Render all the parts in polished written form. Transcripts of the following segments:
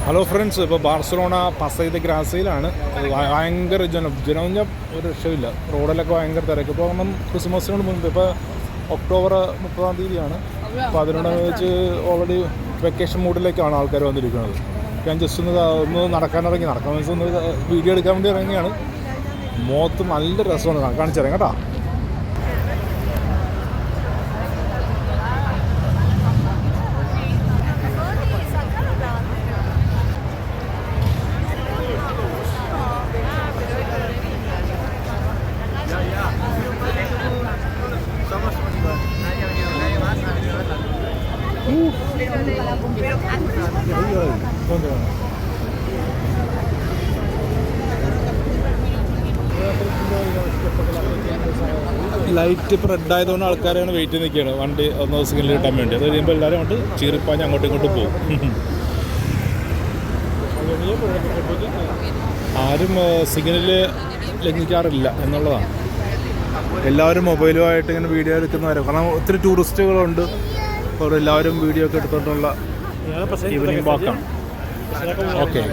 Hello friends, ഇപ്പോൾ Barcelona പസൈദ ഗ്രാസയിലാണ്. ഭയങ്കര ജനം പറഞ്ഞാൽ ഒരു രക്ഷയില്ല. റോഡിലൊക്കെ ഭയങ്കര തിരക്ക്. ഇപ്പോൾ നമ്മൾ ക്രിസ്മസിനോട് മുൻപ് ഇപ്പോൾ ഒക്ടോബർ 30-ാം തീയതിയാണ്. അപ്പോൾ അതിനോട് വെച്ച് ഓൾറെഡി വെക്കേഷൻ മൂഡിലേക്കാണ് ആൾക്കാർ വന്നിരിക്കുന്നത്. ഞാൻ ജസ്റ്റ് ഒന്ന് നടക്കാനിറങ്ങി ഒന്ന് വീഡിയോ എടുക്കാൻ വേണ്ടി ഇറങ്ങിയാണ്. മുഖത്ത് നല്ല രസമാണ്, കാണിച്ചിറങ്ങി കേട്ടോ. ലൈറ്റ് ഇപ്പോൾ റെഡ് ആയതുകൊണ്ട് ആൾക്കാരാണ് വെയിറ്റ് നിൽക്കുകയാണ് വണ്ടി ഒന്ന് സിഗ്നൽ കിട്ടാൻ വേണ്ടി. അത് കഴിയുമ്പോൾ എല്ലാവരും അങ്ങോട്ട് ചീറിപ്പാഞ്ഞ് അങ്ങോട്ടും ഇങ്ങോട്ടും പോകും. ആരും സിഗ്നൽ ലംഘിക്കാറില്ല എന്നുള്ളതാണ്. എല്ലാവരും മൊബൈലുമായിട്ട് ഇങ്ങനെ വീഡിയോ എടുക്കുന്നവരും, കാരണം ഒത്തിരി ടൂറിസ്റ്റുകളുണ്ട്. അപ്പോൾ എല്ലാവരും വീഡിയോ ഒക്കെ എടുത്തോണ്ടുള്ള ഈവനിങ് വാക്കാണ്. Okay,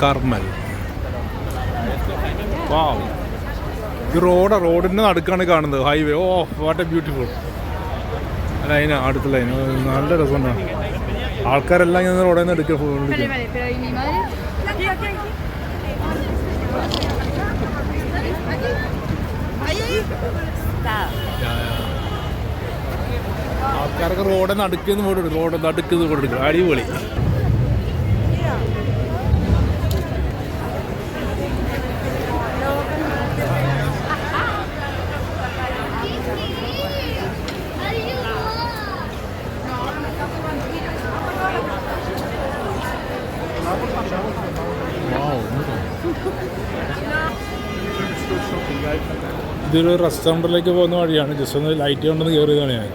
Carmel. വാവ്, ഈ റോഡിൻ്റെ നടുക്കാണ് കാണുന്നത്, highway. Oh, what a beautiful line, അടുത്ത ലൈൻ. നല്ല രസമുണ്ടാണ്. ആൾക്കാരെല്ലാം ഇങ്ങനെ റോഡിൽ നിന്ന് എടുക്കുക. ആൾക്കാരൊക്കെ റോഡിൽ നടുക്കുന്ന ഫോട്ടോ എടുക്കും, റോഡ് നടുക്കുന്ന ഫോട്ടോ എടുക്കും. അടിപൊളി. ഇതൊരു റെസ്റ്റോറൻറ്റിലേക്ക് പോകുന്ന വഴിയാണ്. ജസ്റ്റ് ഒന്ന് ലൈറ്റ് കൊണ്ടൊന്ന് കയറിയതാണ് ഞാൻ.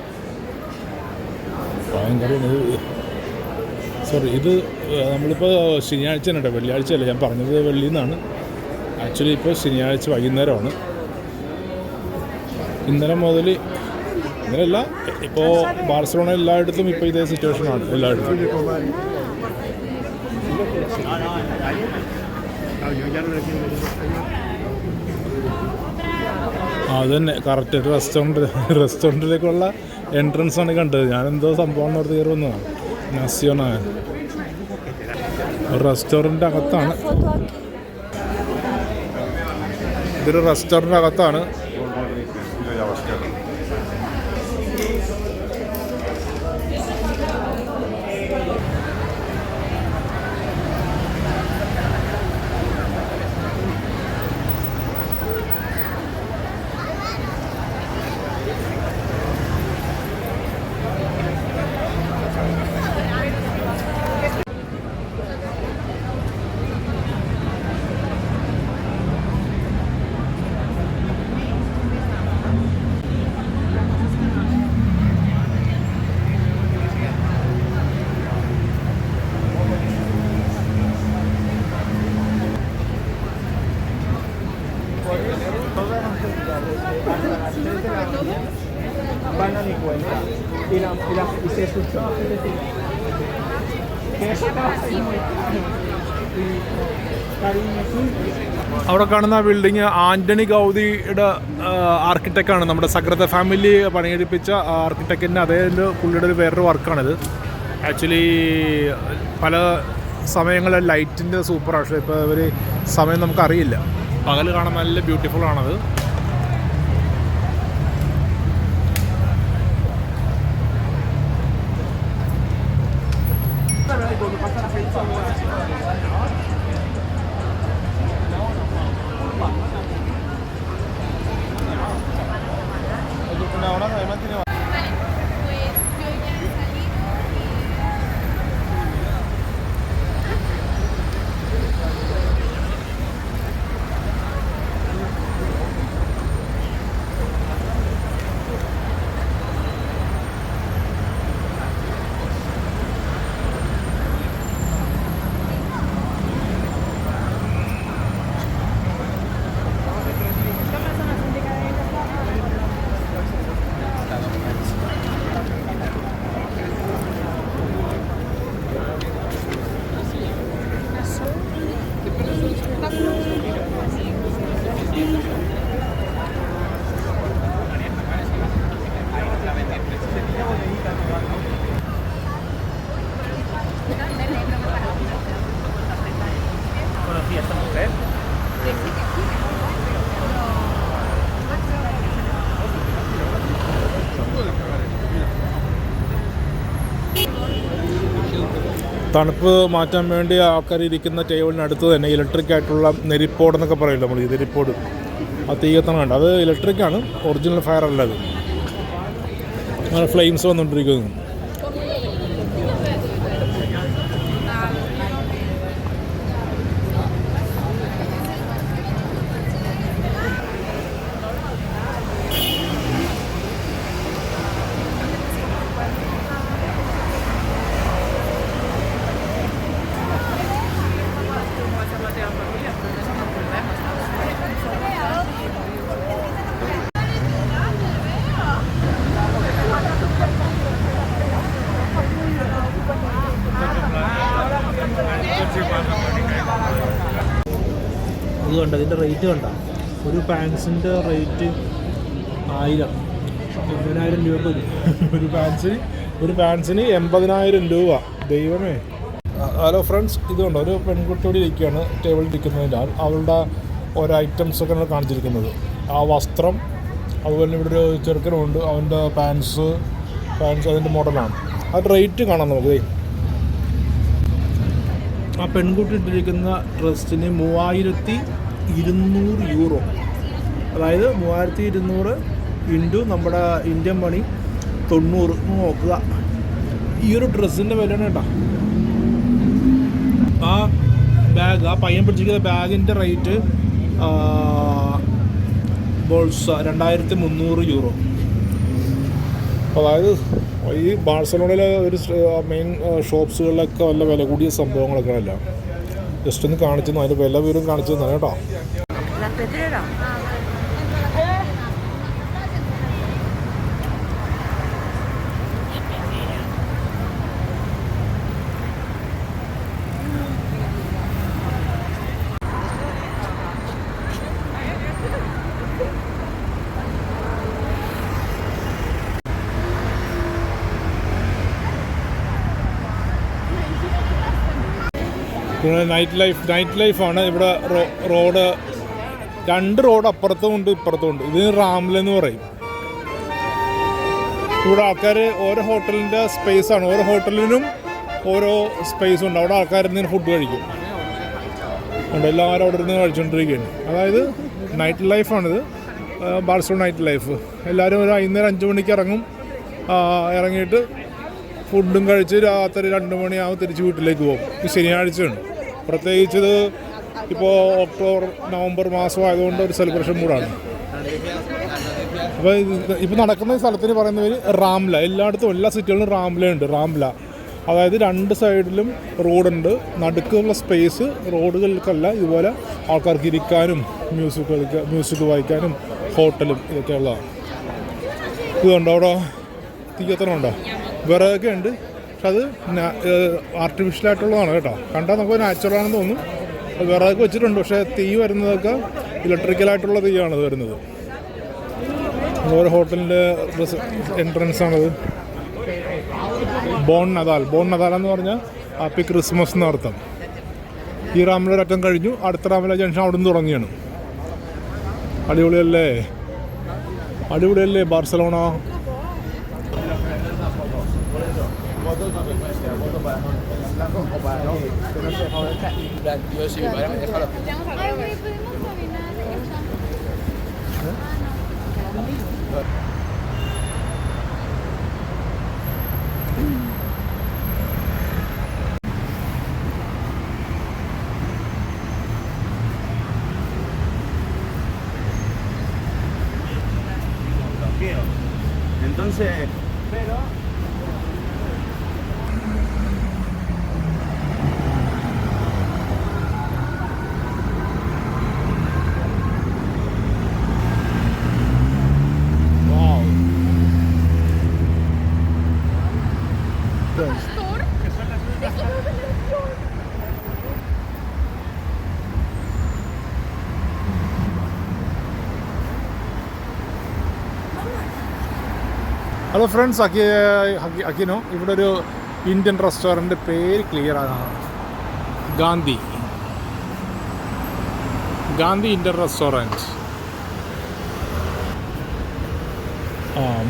ഭയങ്കര സോറി, ഇത് നമ്മളിപ്പോൾ ശനിയാഴ്ച കേട്ടോ, വെള്ളിയാഴ്ചയല്ല. ഞാൻ പറഞ്ഞത് വെള്ളിയിൽ നിന്നാണ്. ആക്ച്വലി ഇപ്പോൾ ശനിയാഴ്ച വൈകുന്നേരമാണ്. ഇന്നലെ മുതൽ, ഇന്നലെയല്ല, ഇപ്പോൾ ബാർസലോണ എല്ലായിടത്തും ഇപ്പോൾ ഇതേ സിറ്റുവേഷനാണ്. എല്ലായിടത്തും അതന്നെ കറക്റ്റ്. റെസ്റ്റോറൻറ്റിലേക്കുള്ള എൻട്രൻസ് ആണ് കണ്ടത്. ഞാനെന്തോ സംഭവം ഓർത്ത് കയറി വന്നതാണ്. നസിയോണ റെസ്റ്റോറൻറ്റ് അകത്താണ്. ഇതൊരു റെസ്റ്റോറൻറ്റ് അകത്താണ്. അവിടെ കാണുന്ന ബിൽഡിങ് ആൻ്റണി ഗൗദിയുടെ ആർക്കിടെക്റ്റാണ്. നമ്മുടെ സഗ്രത ഫാമിലി പണിയെടുപ്പിച്ച ആർക്കിടെക്റ്റിൻ്റെ അതേ പുള്ളിയുടെ ഒരു വേറൊരു വർക്കാണിത്. ആക്ച്വലി പല സമയങ്ങളിൽ ലൈറ്റിൻ്റെ സൂപ്പറാണ്. പക്ഷേ ഇപ്പോൾ ഒരു സമയം നമുക്കറിയില്ല. പകൽ കാണാൻ നല്ല ബ്യൂട്ടിഫുൾ ആണത്. തണുപ്പ് മാറ്റാൻ വേണ്ടി ആൾക്കാർ ഇരിക്കുന്ന ടേബിളിനടുത്ത് തന്നെ ഇലക്ട്രിക് ആയിട്ടുള്ള നെരിപ്പോട് എന്നൊക്കെ പറയില്ല നമ്മൾ, ഈ നെരിപ്പോട് ആ തീ കത്തണം കണ്ട, അത് ഇലക്ട്രിക്കാണ്, ഒറിജിനൽ ഫയർ അല്ല അത്. അങ്ങനെ ഫ്ലെയിംസ് വന്നുകൊണ്ടിരിക്കുന്നു. ഇത് കണ്ട, ഇതിൻ്റെ റേറ്റ് കണ്ട, ഒരു പാൻസിൻ്റെ റേറ്റ് 80,000 രൂപ ഒരു പാൻസിന് 80,000 രൂപ. ദൈവമേ. ഹലോ ഫ്രണ്ട്സ്, ഇതുകൊണ്ട് ഒരു പെൺകുട്ടിയോട് ഇരിക്കുകയാണ് ടേബിളിൽ ഇരിക്കുന്നതിൻ്റെ അവളുടെ ഓരോ ഐറ്റംസൊക്കെ ആണ് കാണിച്ചിരിക്കുന്നത്. ആ വസ്ത്രം, അതുപോലെ ഇവിടെ ഒരു ചെറുക്കനുണ്ട്, അവൻ്റെ പാൻസ് അതിൻ്റെ മോഡലാണ്. അത് റേറ്റ് കാണാം നമുക്ക്. ആ പെൺകുട്ടി ഇട്ടിരിക്കുന്ന ഡ്രസ്സിന് 3200 യൂറോ, അതായത് 3200 ഇൻറ്റു നമ്മുടെ ഇന്ത്യൻ മണി 90. നോക്കുക ഈ ഒരു ഡ്രസ്സിൻ്റെ വിലയാണ് കേട്ടോ. ആ ബാഗ്, ആ പയ്യൻ പിടിച്ചിരിക്കുന്ന ബാഗിൻ്റെ റേറ്റ് ബോൾസ 2300 യൂറോ. അതായത് ഈ ബാഴ്സലോണയിലെ ഒരു മെയിൻ ഷോപ്സുകളിലൊക്കെ വല്ല വില കൂടിയ സംഭവങ്ങളൊക്കെ അല്ല. ജസ്റ്റ് ഒന്ന് കാണിച്ചു, അതിൻ്റെ വില വിവരം കാണിച്ചു തന്നെ കേട്ടോ. പിന്നെ നൈറ്റ് ലൈഫാണ് ഇവിടെ. റോഡ് 2 റോഡ് അപ്പുറത്തും ഉണ്ട് ഇപ്പുറത്തും ഉണ്ട്. ഇത് റാംലെന്ന് പറയും. ഇവിടെ ആൾക്കാർ ഓരോ ഹോട്ടലിൻ്റെ സ്പേസാണ്, ഓരോ ഹോട്ടലിനും ഓരോ സ്പേസ് ഉണ്ട്. അവിടെ ആൾക്കാർ നിന്ന് ഫുഡ് കഴിക്കും. ഉണ്ട്, എല്ലാവരും അവിടെ നിന്ന് കഴിച്ചുകൊണ്ടിരിക്കുകയാണ്. അതായത് നൈറ്റ് ലൈഫാണിത്, ബാഴ്സലോണ നൈറ്റ് ലൈഫ്. എല്ലാവരും ഒരു വൈകുന്നേരം 5 മണിക്ക് ഇറങ്ങും. ഇറങ്ങിയിട്ട് ഫുഡും കഴിച്ച് രാത്രി 2 മണിയാകുമ്പോൾ തിരിച്ച് വീട്ടിലേക്ക് പോകും. ഇത് ശനിയാഴ്ചയാണ്. പ്രത്യേകിച്ചത് ഇപ്പോൾ ഒക്ടോബർ നവംബർ മാസമായതുകൊണ്ട് ഒരു സെലിബ്രേഷൻ മൂഡാണ്. അപ്പോൾ ഇപ്പോൾ നടക്കുന്ന സ്ഥലത്തിന് പറയുന്ന പേര് റാംല. എല്ലായിടത്തും എല്ലാ സിറ്റികളിലും റാംലയുണ്ട്. റാംല അതായത് 2 സൈഡിലും റോഡുണ്ട്, നടുക്കുള്ള സ്പേസ് റോഡുകൾക്കല്ല, ഇതുപോലെ ആൾക്കാർക്ക് ഇരിക്കാനും മ്യൂസിക് വായിക്കാനും ഹോട്ടലും ഇതൊക്കെ ഉള്ളതാണ്. ഇതുണ്ടോ അവിടെ തീയത്തനമുണ്ടോ, വിറകൊക്കെ ഉണ്ട്. പക്ഷെ അത് ആർട്ടിഫിഷ്യലായിട്ടുള്ളതാണ് കേട്ടോ. കണ്ടാൽ നമുക്ക് നാച്ചുറലാണെന്ന് തോന്നും. വിറകൊക്കെ വെച്ചിട്ടുണ്ട്, പക്ഷേ തീ വരുന്നതൊക്കെ ഇലക്ട്രിക്കലായിട്ടുള്ള തീയാണ് വരുന്നത്. ഓരോ ഹോട്ടലിൻ്റെ എൻട്രൻസാണത്. ബോൺ നദാൽ എന്ന് പറഞ്ഞാൽ ഹാപ്പി ക്രിസ്മസ് എന്നർത്ഥം. ഈ റാംല ഒരറ്റം കഴിഞ്ഞു, അടുത്ത റാംല ജംഗ്ഷൻ അവിടെ നിന്ന് തുടങ്ങിയാണ്. അടിപൊളിയല്ലേ Barcelona. Entonces, pero hello friends, അക്കിനോ. ഇവിടെ ഒരു ഇന്ത്യൻ റെസ്റ്റോറൻറ്റ്, പേര് ക്ലിയർ ആണ്, ഗാന്ധി ഇന്ത്യൻ റെസ്റ്റോറൻറ്റ്.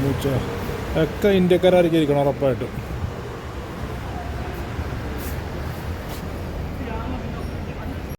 മൂച്ച ഒക്കെ ഇന്ത്യക്കാരായിരിക്കും ഉറപ്പായിട്ടും.